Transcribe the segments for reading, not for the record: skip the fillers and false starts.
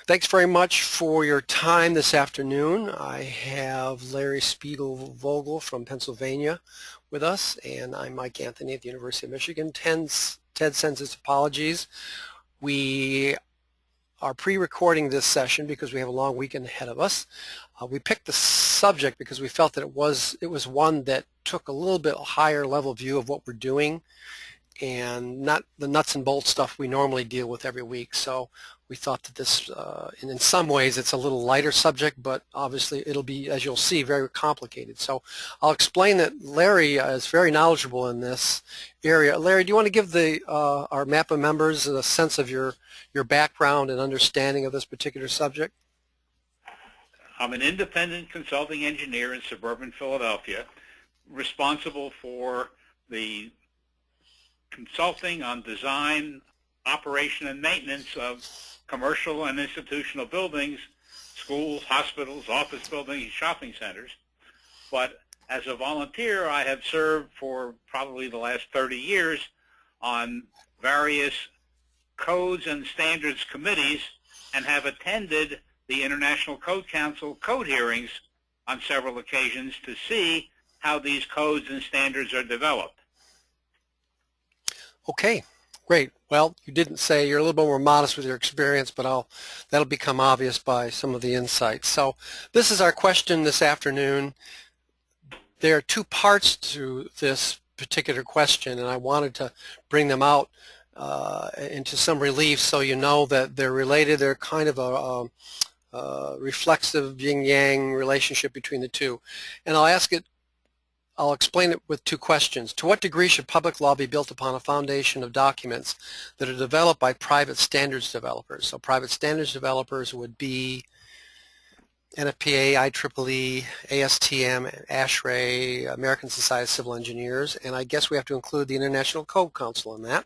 Thanks very much for your time this afternoon. I have Larry Spiegel-Vogel from Pennsylvania with us, and I'm Mike Anthony at the University of Michigan. Ted sends his apologies. We are pre-recording this session because we have a long weekend ahead of us. We picked the subject because we felt that it was one that took a little bit higher level view of what we're doing and not the nuts and bolts stuff we normally deal with every week. So we thought that this, and in some ways it's a little lighter subject, but obviously it'll be, as you'll see, very complicated. So I'll explain that Larry is very knowledgeable in this area. Larry, do you want to give our MAPPA members a sense of your background and understanding of this particular subject? I'm an independent consulting engineer in suburban Philadelphia, responsible for the consulting on design, operation, and maintenance of commercial and institutional buildings, schools, hospitals, office buildings, shopping centers. But as a volunteer, I have served for probably the last 30 years on various codes and standards committees and have attended the International Code Council code hearings on several occasions to see how these codes and standards are developed. Okay, great. Well, you didn't say, you're a little bit more modest with your experience, but that'll become obvious by some of the insights. So this is our question this afternoon. There are two parts to this particular question, and I wanted to bring them out into some relief so you know that they're related. They're kind of a reflexive yin-yang relationship between the two. And I'll explain it with two questions. To what degree should public law be built upon a foundation of documents that are developed by private standards developers? So private standards developers would be NFPA, IEEE, ASTM, ASHRAE, American Society of Civil Engineers, and I guess we have to include the International Code Council in that.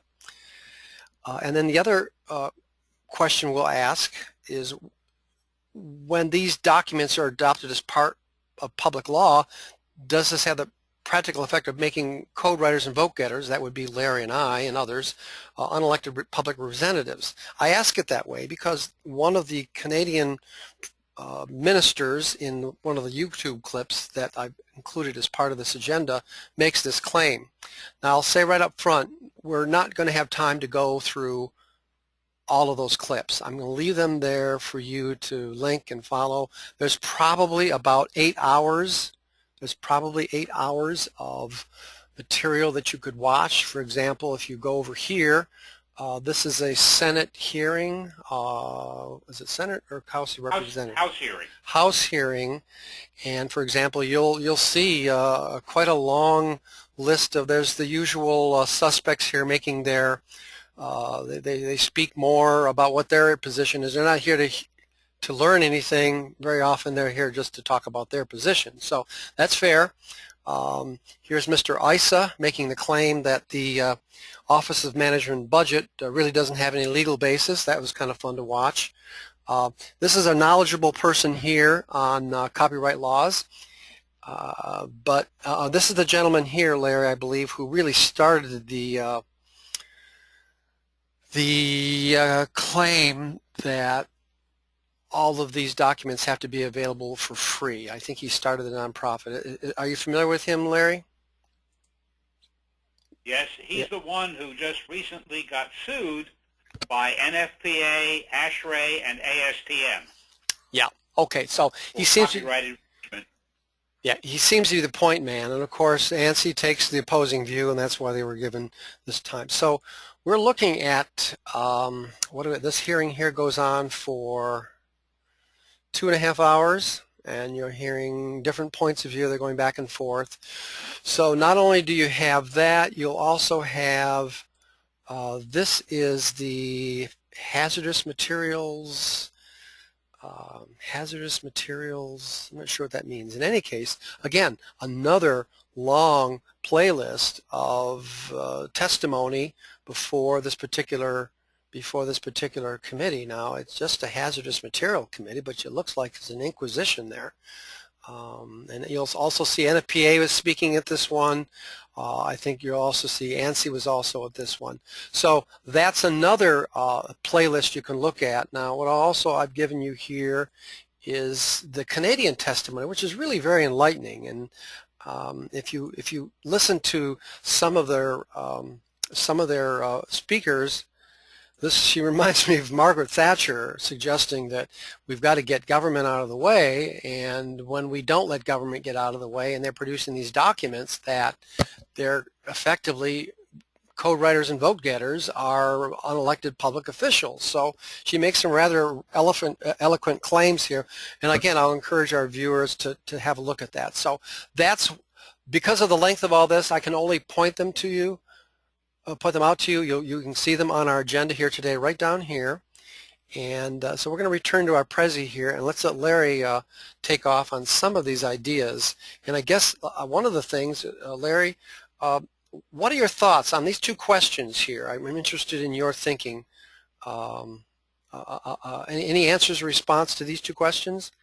And then the other question we'll ask is, when these documents are adopted as part of public law, does this have the practical effect of making code writers and vote getters, that would be Larry and I and others, unelected public representatives? I ask it that way because one of the Canadian ministers in one of the YouTube clips that I've included as part of this agenda makes this claim. Now I'll say right up front, we're not going to have time to go through all of those clips. I'm going to leave them there for you to link and follow. There's probably about 8 hours. There's probably 8 hours of material that you could watch. For example, if you go over here, this is a Senate hearing. Is it Senate or House Representative? House hearing. House hearing, and for example, you'll see quite a long list of. There's the usual suspects here making their. They speak more about what their position is. They're not here to learn anything. Very often they're here just to talk about their position. So that's fair. Here's Mr. Issa making the claim that the Office of Management and Budget really doesn't have any legal basis. That was kind of fun to watch. This is a knowledgeable person here on copyright laws. But this is the gentleman here, Larry, I believe, who really started the claim that all of these documents have to be available for free. I think he started the nonprofit. Are you familiar with him, Larry? Yes, he's the one who just recently got sued by NFPA, ASHRAE, and ASTM. Yeah. Okay. So he seems to. Yeah, he seems to be the point man, and of course ANSI takes the opposing view, and that's why they were given this time. So we're looking at this hearing here goes on for 2.5 hours, and you're hearing different points of view. They're going back and forth. So not only do you have that, you'll also have this is the hazardous materials. Hazardous materials, I'm not sure what that means. In any case, again, another long playlist of testimony before this particular committee. Now, it's just a hazardous material committee, but it looks like there's an inquisition there. And you'll also see NFPA was speaking at this one. I think you'll also see ANSI was also at this one. So that's another playlist you can look at. Now, what also I've given you here is the Canadian testimony, which is really very enlightening. And if you listen to some of their speakers, she reminds me of Margaret Thatcher suggesting that we've got to get government out of the way, and when we don't let government get out of the way and they're producing these documents, that they're effectively code writers and vote getters are unelected public officials. So she makes some rather eloquent claims here, and again, I'll encourage our viewers to have a look at that. So that's, because of the length of all this, I can only point them to you. Put them out to you. You can see them on our agenda here today, right down here. And so we're going to return to our Prezi here, and let's let Larry take off on some of these ideas. And I guess one of the things, Larry, what are your thoughts on these two questions here? I'm interested in your thinking. Any answers or response to these two questions?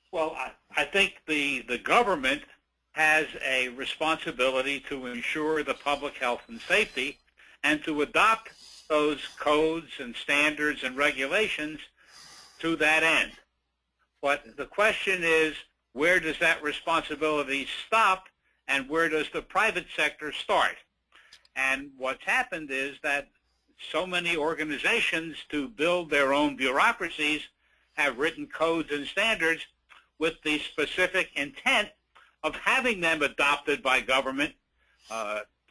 Well, I think the government has a responsibility to ensure the public health and safety and to adopt those codes and standards and regulations to that end. But the question is, where does that responsibility stop and where does the private sector start? And what's happened is that so many organizations, to build their own bureaucracies, have written codes and standards with the specific intent of having them adopted by government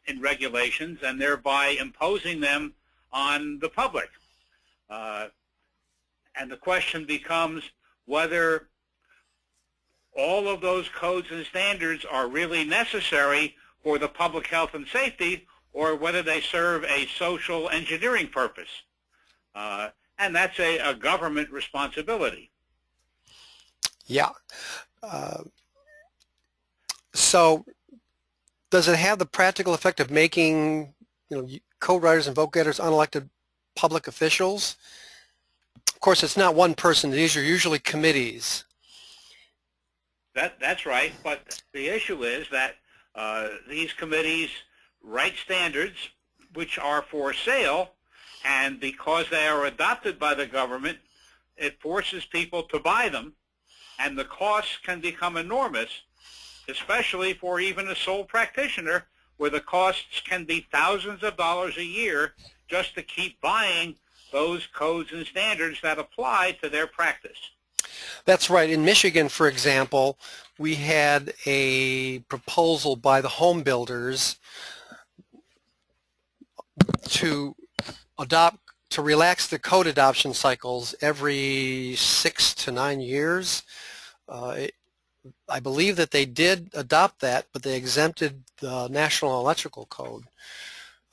in regulations and thereby imposing them on the public. And the question becomes whether all of those codes and standards are really necessary for the public health and safety, or whether they serve a social engineering purpose. And that's a government responsibility. Yeah. So does it have the practical effect of making, code writers and vote getters unelected public officials? Of course, it's not one person. These are usually committees. That's right, but the issue is that these committees write standards which are for sale, and because they are adopted by the government, it forces people to buy them, and the costs can become enormous, especially for even a sole practitioner, where the costs can be thousands of dollars a year just to keep buying those codes and standards that apply to their practice. That's right. In Michigan, for example, we had a proposal by the home builders to relax the code adoption cycles every 6 to 9 years. I believe that they did adopt that, but they exempted the National Electrical Code.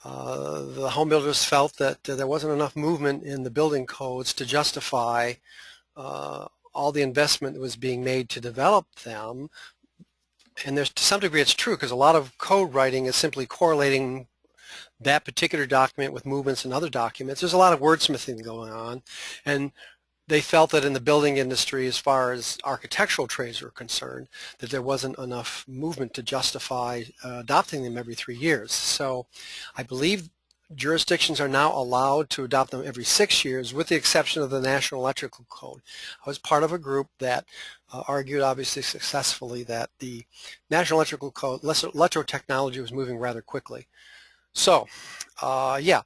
The home builders felt that there wasn't enough movement in the building codes to justify all the investment that was being made to develop them. And to some degree it's true, because a lot of code writing is simply correlating that particular document with movements in other documents. There's a lot of wordsmithing going on, and they felt that in the building industry, as far as architectural trades were concerned, that there wasn't enough movement to justify adopting them every 3 years. So I believe jurisdictions are now allowed to adopt them every 6 years, with the exception of the National Electrical Code. I was part of a group that argued, obviously successfully, that the National Electrical Code, electro technology, was moving rather quickly. So, yeah,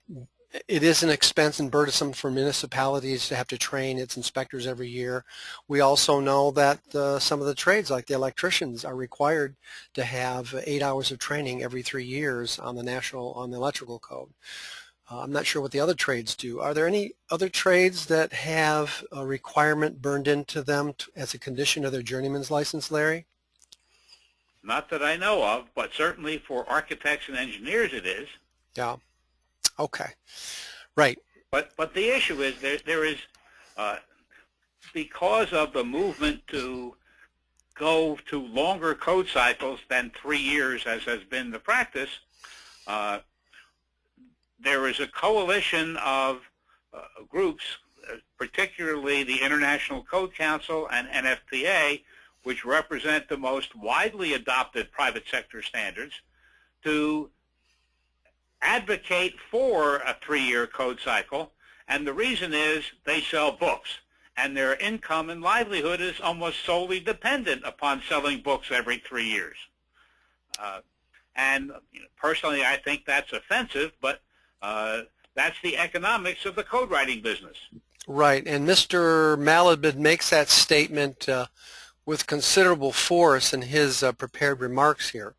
it is an expense and burdensome for municipalities to have to train its inspectors every year. We also know that some of the trades, like the electricians, are required to have 8 hours of training every 3 years on the electrical code. I'm not sure what the other trades do. Are there any other trades that have a requirement burned into them as a condition of their journeyman's license, Larry? Not that I know of, but certainly for architects and engineers it is. Yeah. Okay. Right. But the issue is there is, because of the movement to go to longer code cycles than 3 years, as has been the practice, there is a coalition of groups, particularly the International Code Council and NFPA, which represent the most widely adopted private sector standards, to advocate for a 3-year code cycle. And the reason is they sell books, and their income and livelihood is almost solely dependent upon selling books every 3 years. Personally, I think that's offensive, but that's the economics of the code writing business. Right, and Mr. Malabid makes that statement with considerable force in his prepared remarks here,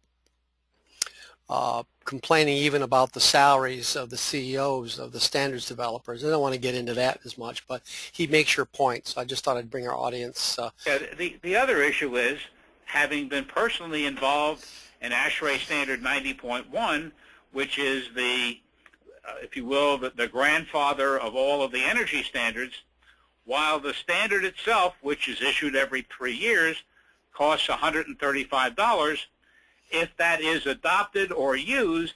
complaining even about the salaries of the CEOs of the standards developers. I don't want to get into that as much, but he makes your point, so I just thought I'd bring our audience. Yeah, the other issue is, having been personally involved in ASHRAE Standard 90.1, which is the if you will, the grandfather of all of the energy standards, while the standard itself, which is issued every 3 years, costs $135, if that is adopted or used,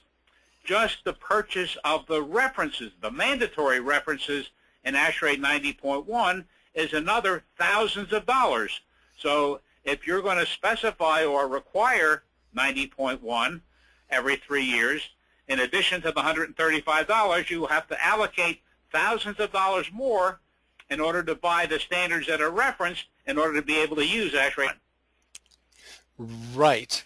just the purchase of the references, the mandatory references in ASHRAE 90.1 is another thousands of dollars. So if you're going to specify or require 90.1 every 3 years, in addition to the $135, you have to allocate thousands of dollars more in order to buy the standards that are referenced in order to be able to use ASHRAE. Right.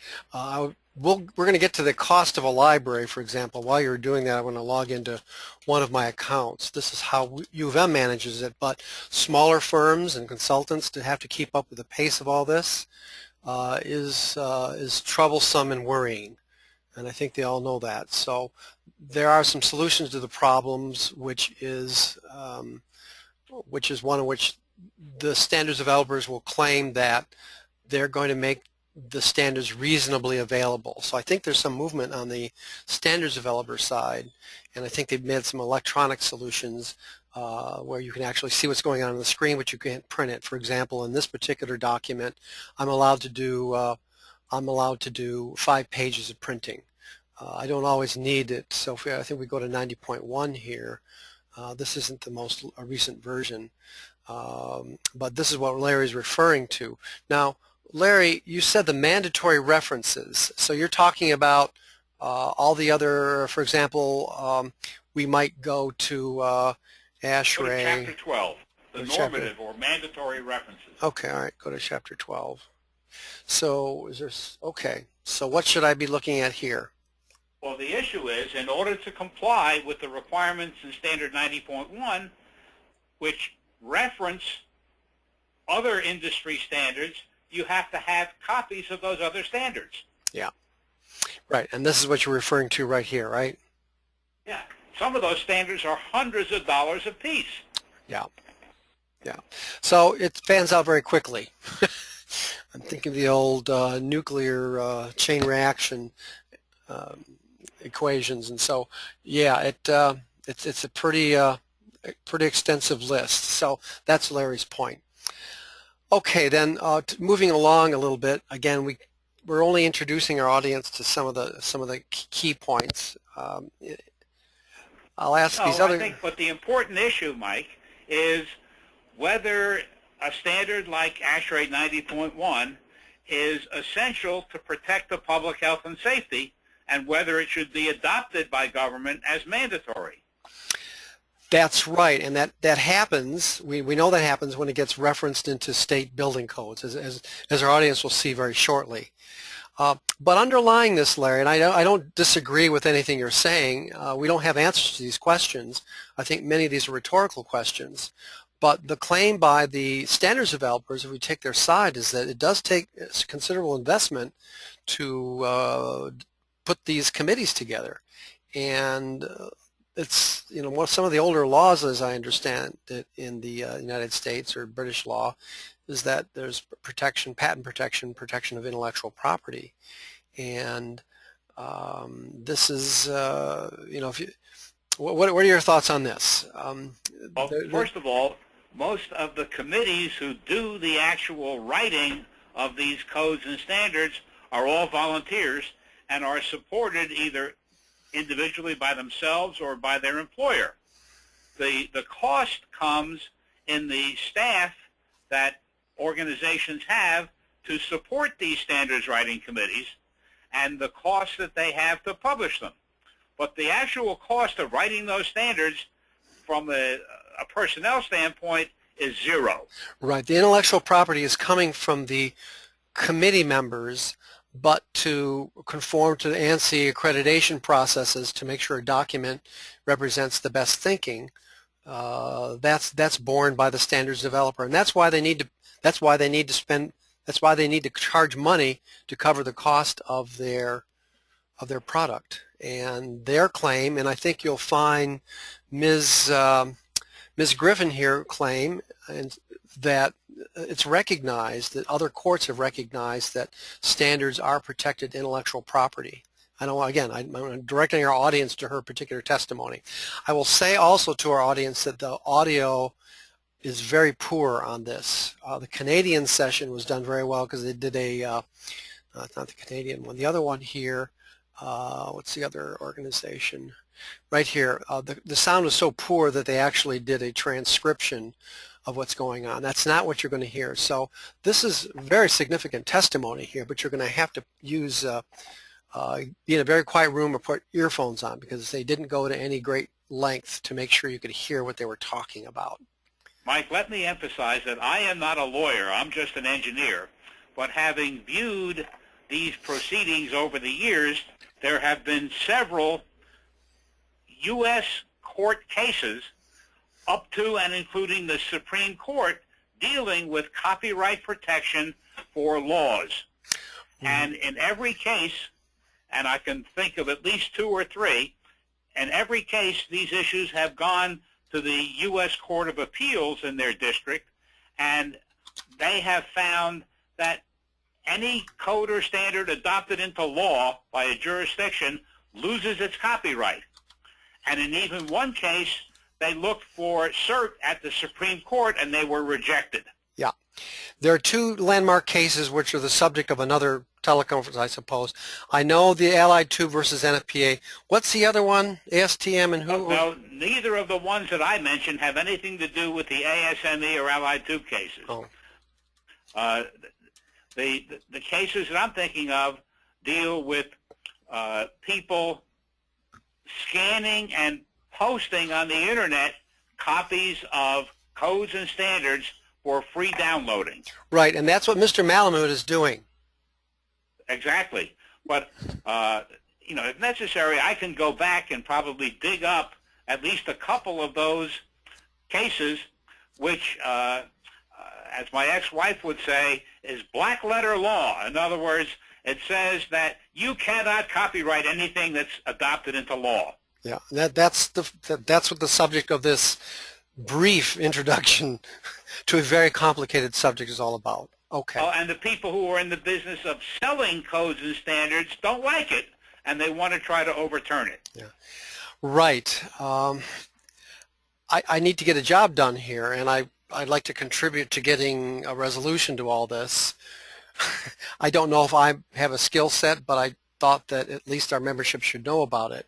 We're going to get to the cost of a library, for example. While you're doing that, I want to log into one of my accounts. This is how U of M manages it, but smaller firms and consultants to have to keep up with the pace of all this is troublesome and worrying. And I think they all know that. So there are some solutions to the problems, which is one in which the standards developers will claim that they're going to make the standards reasonably available. So I think there's some movement on the standards developer side, and I think they've made some electronic solutions where you can actually see what's going on the screen, but you can't print it. For example, in this particular document, I'm allowed to do 5 pages of printing. I don't always need it, so I think we go to 90.1 here. This isn't the most recent version, but this is what Larry's referring to. Now, Larry, you said the mandatory references, so you're talking about all the other, for example, we might go to ASHRAE. Go to Chapter 12, the normative or mandatory references. Okay, all right, go to Chapter 12. So okay, so what should I be looking at here? Well, the issue is, in order to comply with the requirements in Standard 90.1, which reference other industry standards, you have to have copies of those other standards. Yeah, right, and this is what you're referring to right here, right? Yeah, some of those standards are hundreds of dollars a piece. Yeah, yeah. So it fans out very quickly. I'm thinking of the old nuclear chain reaction equations, and so yeah, it's a pretty extensive list. So that's Larry's point. Okay, then moving along a little bit. Again, we're only introducing our audience to some of the key points. I'll ask these other. I think, but the important issue, Mike, is whether a standard like ASHRAE 90.1 is essential to protect the public health and safety, and whether it should be adopted by government as mandatory. That's right, and that happens. We know that happens when it gets referenced into state building codes, as our audience will see very shortly. But underlying this, Larry, and I don't disagree with anything you're saying. We don't have answers to these questions. I think many of these are rhetorical questions. But the claim by the standards developers, if we take their side, is that it does take considerable investment to put these committees together. And it's, some of the older laws, as I understand it, in the United States or British law, is that there's protection, patent protection, protection of intellectual property. And this is, what are your thoughts on this? Well, first of all, most of the committees who do the actual writing of these codes and standards are all volunteers and are supported either individually by themselves or by their employer. The cost comes in the staff that organizations have to support these standards writing committees and the cost that they have to publish them. But the actual cost of writing those standards from a personnel standpoint is zero. Right. The intellectual property is coming from the committee members, but to conform to the ANSI accreditation processes to make sure a document represents the best thinking, that's borne by the standards developer, and that's why they need to charge money to cover the cost of their product. And their claim, and I think you'll find Ms. Griffin here claim, and that it's recognized, that other courts have recognized that standards are protected intellectual property. I know, again, I'm directing our audience to her particular testimony. I will say also to our audience that the audio is very poor on this. The Canadian session was done very well because they did it's not the Canadian one, the other one here, what's the other organization? Right here, the sound was so poor that they actually did a transcription of what's going on. That's not what you're going to hear. So this is very significant testimony here, but you're going to have to use, be in a very quiet room or put earphones on, because they didn't go to any great length to make sure you could hear what they were talking about. Mike, let me emphasize that I am not a lawyer. I'm just an engineer. But having viewed these proceedings over the years, there have been several U.S. court cases up to and including the Supreme Court dealing with copyright protection for laws. Mm-hmm. And in every case, and I can think of at least two or three, in every case these issues have gone to the U.S. Court of Appeals in their district, and they have found that any code or standard adopted into law by a jurisdiction loses its copyright. And in even one case, they looked for cert at the Supreme Court and they were rejected. Yeah. There are two landmark cases which are the subject of another teleconference, I suppose. I know the Allied 2 versus NFPA. What's the other one? ASTM and who? No, neither of the ones that I mentioned have anything to do with the ASME or Allied 2 cases. Oh. The cases that I'm thinking of deal with people scanning and posting on the internet copies of codes and standards for free downloading. Right, and that's what Mr. Malamud is doing. Exactly. But, if necessary, I can go back and probably dig up at least a couple of those cases which, as my ex-wife would say, is black letter law. In other words, it says that you cannot copyright anything that's adopted into law. Yeah, that's what the subject of this brief introduction to a very complicated subject is all about. Okay. Oh, and the people who are in the business of selling codes and standards don't like it, and they want to try to overturn it. Yeah. Right. I need to get a job done here, and I'd like to contribute to getting a resolution to all this. I don't know if I have a skill set, but I thought that at least our membership should know about it.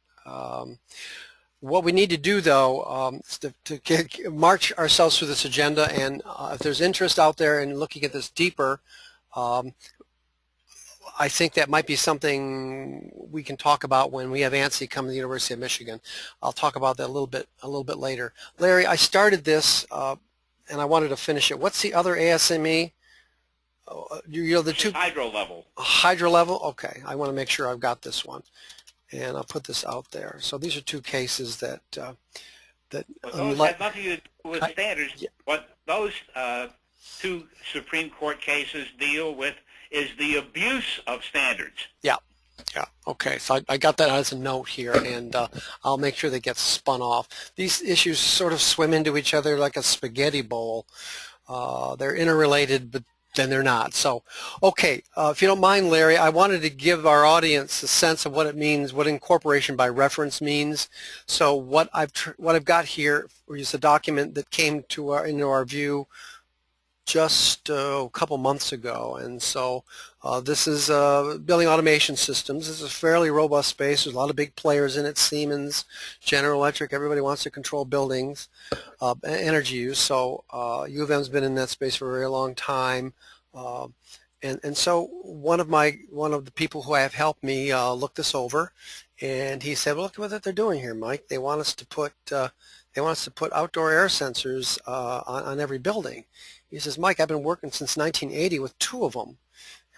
What we need to do, though, is to march ourselves through this agenda, and if there's interest out there in looking at this deeper, I think that might be something we can talk about when we have ANSI come to the University of Michigan. I'll talk about that a little bit later. Larry, I started this, and I wanted to finish it. What's the other ASME? The two hydro level. Hydro level. Okay, I want to make sure I've got this one, and I'll put this out there. So these are two cases that those have nothing to do with standards. Yeah. What those two Supreme Court cases deal with is the abuse of standards. Yeah. Yeah. Okay. So I got that as a note here, and I'll make sure they get spun off. These issues sort of swim into each other like a spaghetti bowl. They're interrelated, but then they're not. So, okay, if you don't mind, Larry, I wanted to give our audience a sense of what it means, what incorporation by reference means. So what I've got here is a document that came to into our view just a couple months ago, and so this is building automation systems. This is a fairly robust space. There's a lot of big players in it: Siemens, General Electric. Everybody wants to control buildings, energy use. So U of M's been in that space for a very long time, And so one of the people who have helped me look this over, and he said, well, look at what they're doing here, Mike. They want us to put outdoor air sensors on every building. He says, Mike, I've been working since 1980 with two of them. And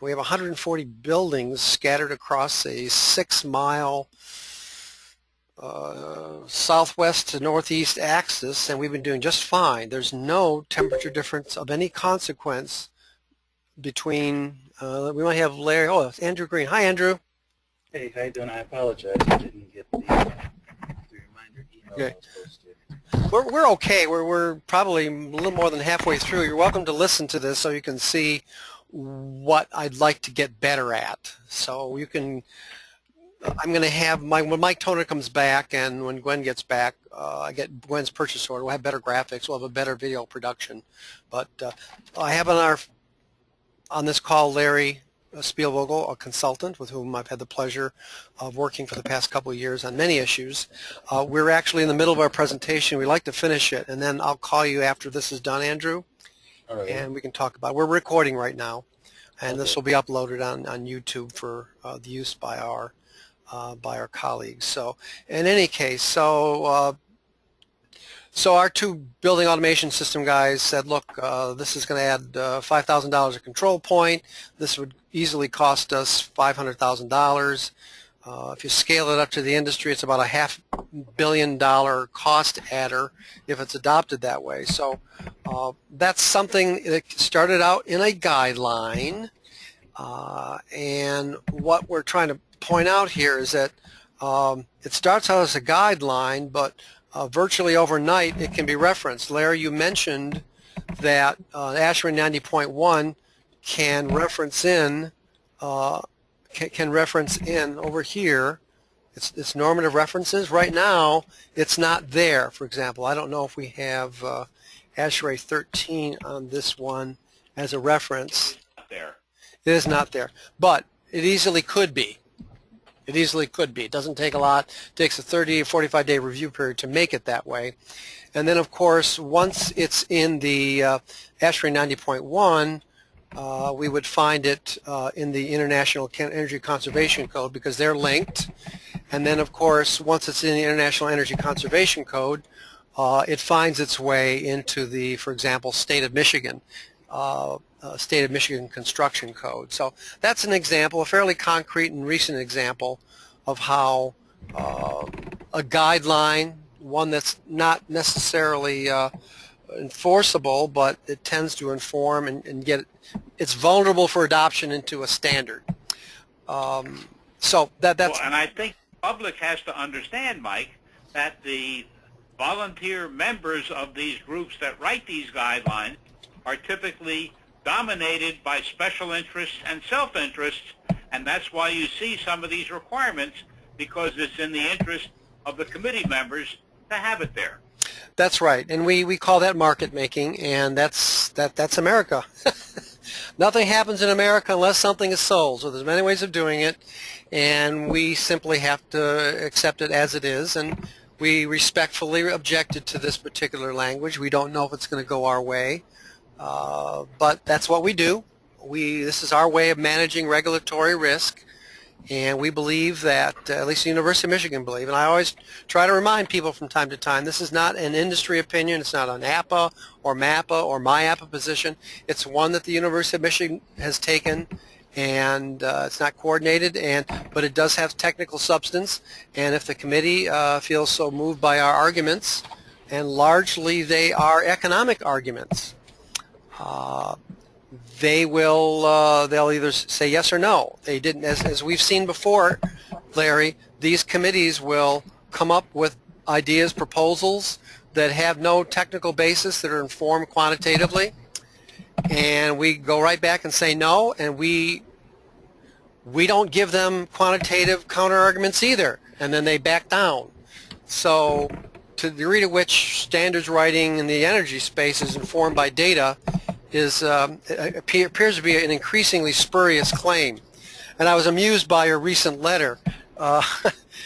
we have 140 buildings scattered across a 6-mile southwest to northeast axis, and we've been doing just fine. There's no temperature difference of any consequence between, we might have Larry, oh, it's Andrew Green. Hi, Andrew. Hey, how you doing? I apologize. I didn't get the reminder email Okay. I was supposed to. We're okay. We're probably a little more than halfway through. You're welcome to listen to this so you can see what I'd like to get better at. So you can, I'm going to have when Mike Toner comes back and when Gwen gets back, I get Gwen's purchase order. We'll have better graphics. We'll have a better video production. But I have on this call Larry Spielvogel, a consultant with whom I've had the pleasure of working for the past couple of years on many issues. We're actually in the middle of our presentation. We'd like to finish it, and then I'll call you after this is done, Andrew, All right. and we can talk about it. We're recording right now, and Okay. this will be uploaded on YouTube for the use by our colleagues. So in any case, so our two building automation system guys said, look, this is going to add $5,000 a control point. This would easily cost us $500,000. If you scale it up to the industry, it's about a $500 million cost adder if it's adopted that way. So that's something that started out in a guideline. And what we're trying to point out here is that it starts out as a guideline, but virtually overnight it can be referenced. Larry, you mentioned that ASHRAE 90.1 can reference in over here. It's normative references. Right now it's not there. For example, I don't know if we have ASHRAE 13 on this one as a reference. There. It is not there, but it easily could be. It easily could be. It doesn't take a lot. It takes a 30 or 45-day review period to make it that way. And then, of course, once it's in the ASHRAE 90.1, we would find it in the International Energy Conservation Code because they're linked. And then, of course, once it's in the International Energy Conservation Code, it finds its way into the, for example, State of Michigan Construction Code. So that's an example, a fairly concrete and recent example of how a guideline, one that's not necessarily enforceable, but it tends to inform and it's vulnerable for adoption into a standard. So that's... Well, and I think the public has to understand, Mike, that the volunteer members of these groups that write these guidelines are typically dominated by special interests and self-interests, and that's why you see some of these requirements, because it's in the interest of the committee members to have it there. That's right, and we call that market making, and that's America. Nothing happens in America unless something is sold, so there's many ways of doing it, and we simply have to accept it as it is, and we respectfully objected to this particular language. We don't know if it's going to go our way. But that's what we do. This is our way of managing regulatory risk, and we believe that, at least the University of Michigan believe, and I always try to remind people from time to time, this is not an industry opinion, it's not an APPA or MAPPA or my APPA position. It's one that the University of Michigan has taken, and it's not coordinated, but it does have technical substance, and if the committee feels so moved by our arguments, and largely they are economic arguments, they'll either say yes or no. They didn't, as we've seen before, Larry, these committees will come up with ideas, proposals that have no technical basis, that are informed quantitatively, and we go right back and say no, and we don't give them quantitative counter-arguments either, and then they back down. So to the degree to which standards writing in the energy space is informed by data appears to be an increasingly spurious claim. And I was amused by your recent letter.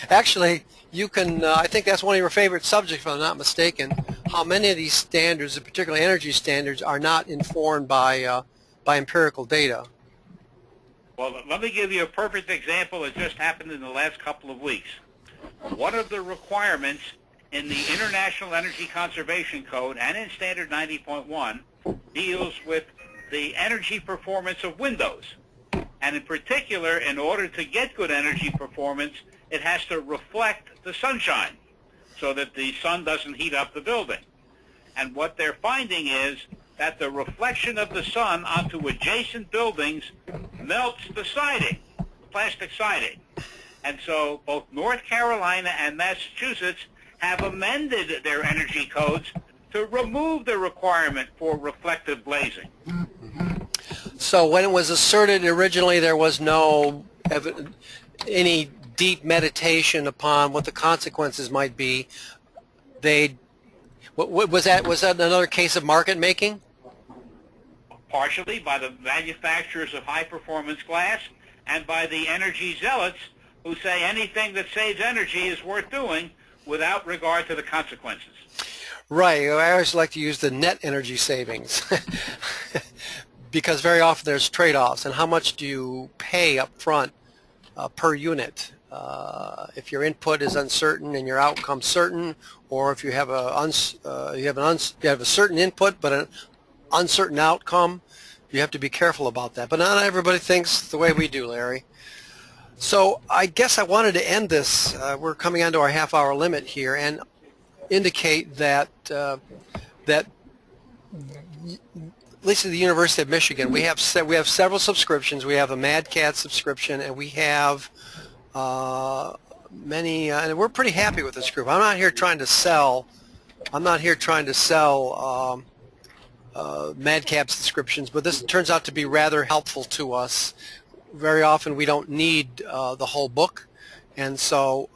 Actually, you can, I think that's one of your favorite subjects, if I'm not mistaken, how many of these standards, particularly energy standards, are not informed by empirical data. Well, let me give you a perfect example that just happened in the last couple of weeks. One of the requirements in the International Energy Conservation Code and in Standard 90.1 deals with the energy performance of windows. And in particular, in order to get good energy performance, it has to reflect the sunshine so that the sun doesn't heat up the building. And what they're finding is that the reflection of the sun onto adjacent buildings melts the siding, the plastic siding. And so both North Carolina and Massachusetts have amended their energy codes to remove the requirement for reflective glazing. So when it was asserted originally, there was no any deep meditation upon what the consequences might be. Was that another case of market making? Partially by the manufacturers of high-performance glass and by the energy zealots who say anything that saves energy is worth doing without regard to the consequences. Right. I always like to use the net energy savings because very often there's trade-offs. And how much do you pay up front per unit? If your input is uncertain and your outcome certain, or if you have a certain input but an uncertain outcome, you have to be careful about that. But not everybody thinks the way we do, Larry. So I guess I wanted to end this. We're coming onto our half-hour limit here, and indicate that at least at the University of Michigan, we have several subscriptions. We have a Mad Cat subscription, and we have many, and we're pretty happy with this group. I'm not here trying to sell. Madcap subscriptions, but this turns out to be rather helpful to us. Very often we don't need the whole book, and so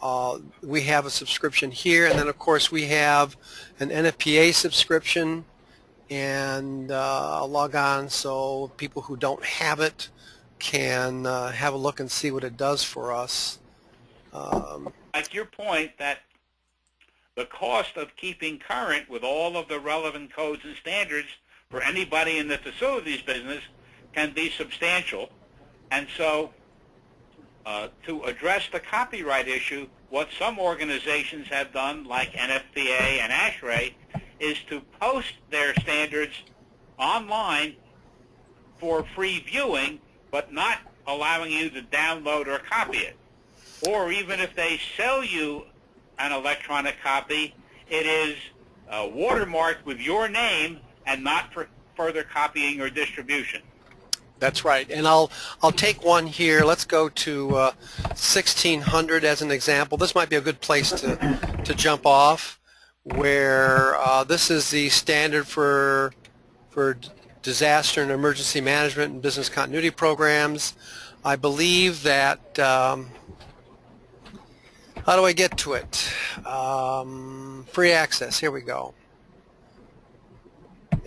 we have a subscription here, and then of course we have an NFPA subscription, and I'll log on so people who don't have it can have a look and see what it does for us. Like your point that the cost of keeping current with all of the relevant codes and standards for anybody in the facilities business can be substantial. And so to address the copyright issue, what some organizations have done, like NFPA and ASHRAE, is to post their standards online for free viewing, but not allowing you to download or copy it. Or even if they sell you an electronic copy, it is watermarked with your name and not for further copying or distribution. That's right, and I'll take one here. Let's go to 1600 as an example. This might be a good place to jump off, where this is the standard for disaster and emergency management and business continuity programs. I believe that how do I get to it? Free access. Here we go.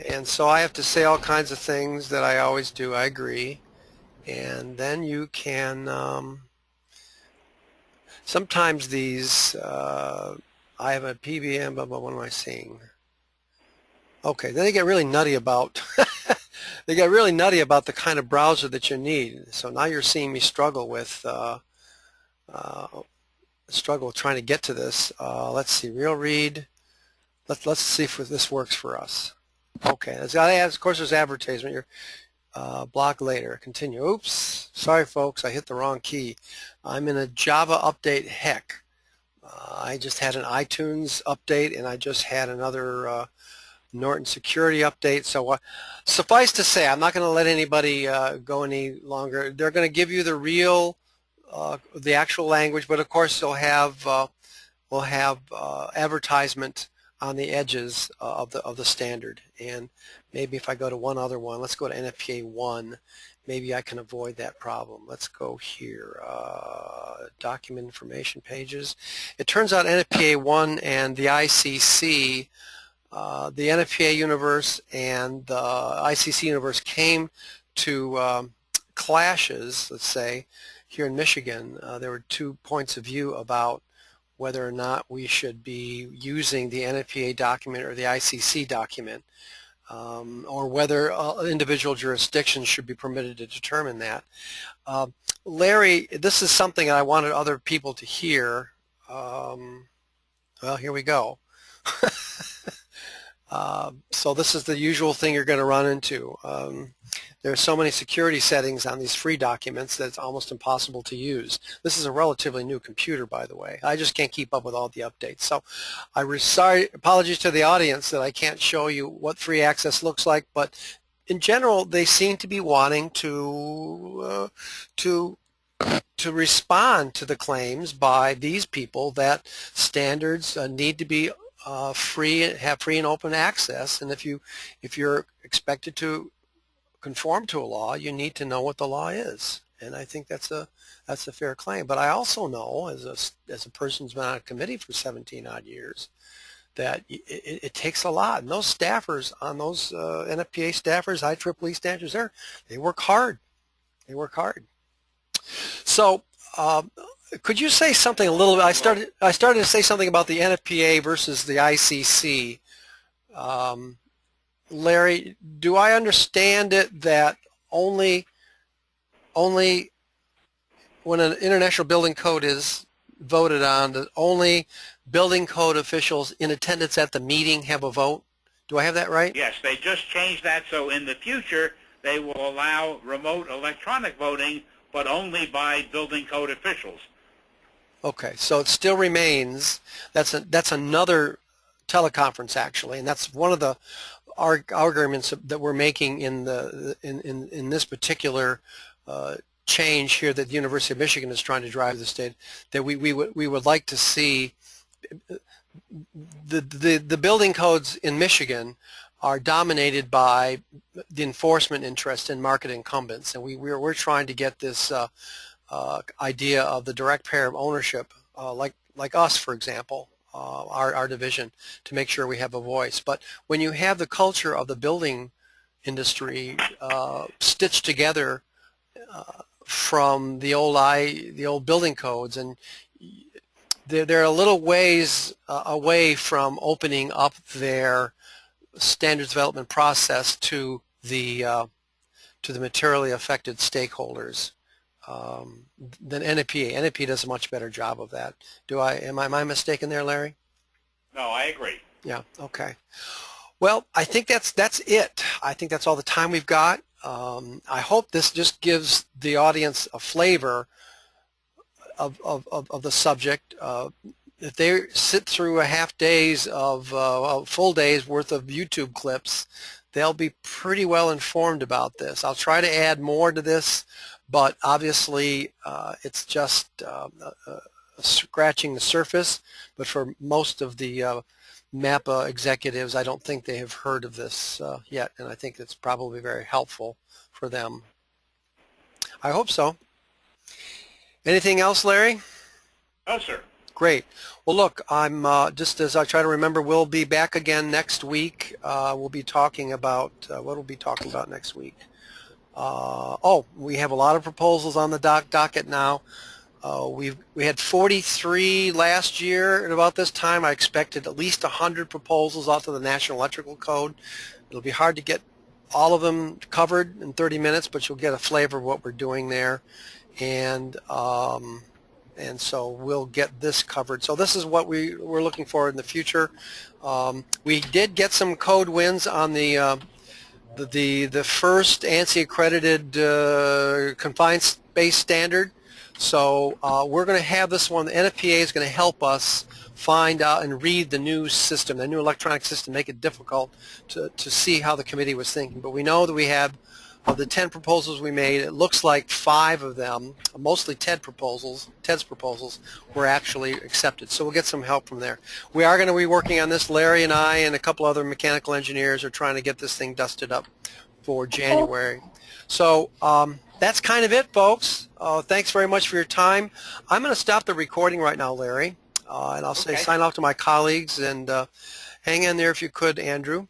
And so I have to say all kinds of things that I always do. I agree. And then you can, sometimes these, I have a PBM, but what am I seeing? Okay, then they get really nutty about, they get really nutty about the kind of browser that you need. So now you're seeing me struggle with, trying to get to this. Let's see, real read. Let's see if this works for us. Okay, of course there's advertisement. Your block later. Continue. Oops, sorry folks, I hit the wrong key. I'm in a Java update heck. I just had an iTunes update, and I just had another Norton security update. So suffice to say, I'm not going to let anybody go any longer. They're going to give you the real, the actual language, but of course we'll have advertisement on the edges of the standard. And maybe if I go to one other one, let's go to NFPA 1, maybe I can avoid that problem. Let's go here, document information pages. It turns out NFPA 1 and the ICC, the NFPA universe and the ICC universe came to clashes, let's say, here in Michigan. There were 2 points of view about whether or not we should be using the NFPA document or the ICC document. or whether individual jurisdictions should be permitted to determine that. Larry, this is something I wanted other people to hear. Well, here we go. So this is the usual thing you're going to run into. There are so many security settings on these free documents that it's almost impossible to use. This is a relatively new computer, by the way. I just can't keep up with all the updates. So apologies to the audience that I can't show you what free access looks like, but in general, they seem to be wanting to respond to the claims by these people that standards need to be have free and open access, and if you're expected to conform to a law, you need to know what the law is, and I think that's a fair claim. But I also know, as a person who's been on a committee for 17 odd years, that it takes a lot, and those staffers on those NFPA staffers, IEEE staffers, they work hard. They work hard. So could you say something a little bit? I started to say something about the NFPA versus the ICC. Larry, do I understand it that only when an international building code is voted on, that only building code officials in attendance at the meeting have a vote? Do I have that right? Yes, they just changed that, so in the future they will allow remote electronic voting, but only by building code officials. Okay, so it still remains. That's another teleconference actually, and that's one of the arguments that we're making in this particular change here that the University of Michigan is trying to drive the state. That we would like to see the building codes in Michigan are dominated by the enforcement interest in market incumbents, and we're trying to get this idea of the direct pair of ownership, like us, for example, our division, to make sure we have a voice. But when you have the culture of the building industry stitched together from the old building codes, and they're a little ways away from opening up their standards development process to the materially affected stakeholders. Than NFPA. NFPA does a much better job of that. Am I mistaken there, Larry? No, I agree. Yeah. Okay. Well, I think that's it. I think that's all the time we've got. I hope this just gives the audience a flavor of the subject. If they sit through a half days of a full day's worth of YouTube clips, they'll be pretty well informed about this. I'll try to add more to this, but obviously it's just scratching the surface. But for most of the MAPPA executives, I don't think they have heard of this yet, and I think it's probably very helpful for them. I hope so. Anything else, Larry? No, sir. Great. Well, look, I'm just as I try to remember, we'll be back again next week. We'll be talking about what we'll be talking about next week. We have a lot of proposals on the docket now. We had 43 last year at about this time. I expected at least 100 proposals out of the National Electrical Code. It'll be hard to get all of them covered in 30 minutes, but you'll get a flavor of what we're doing there. And so we'll get this covered. So this is what we're looking for in the future. We did get some code wins on the first ANSI accredited confined space standard. So we're going to have this one. The NFPA is going to help us find out and read the new system, the new electronic system, make it difficult to see how the committee was thinking. But we know that we have, of the 10 proposals we made, it looks like 5 of them, mostly Ted's proposals, were actually accepted. So we'll get some help from there. We are going to be working on this. Larry and I and a couple other mechanical engineers are trying to get this thing dusted up for January. So that's kind of it, folks. Thanks very much for your time. I'm going to stop the recording right now, Larry, and I'll say sign off to my colleagues, and hang in there if you could, Andrew.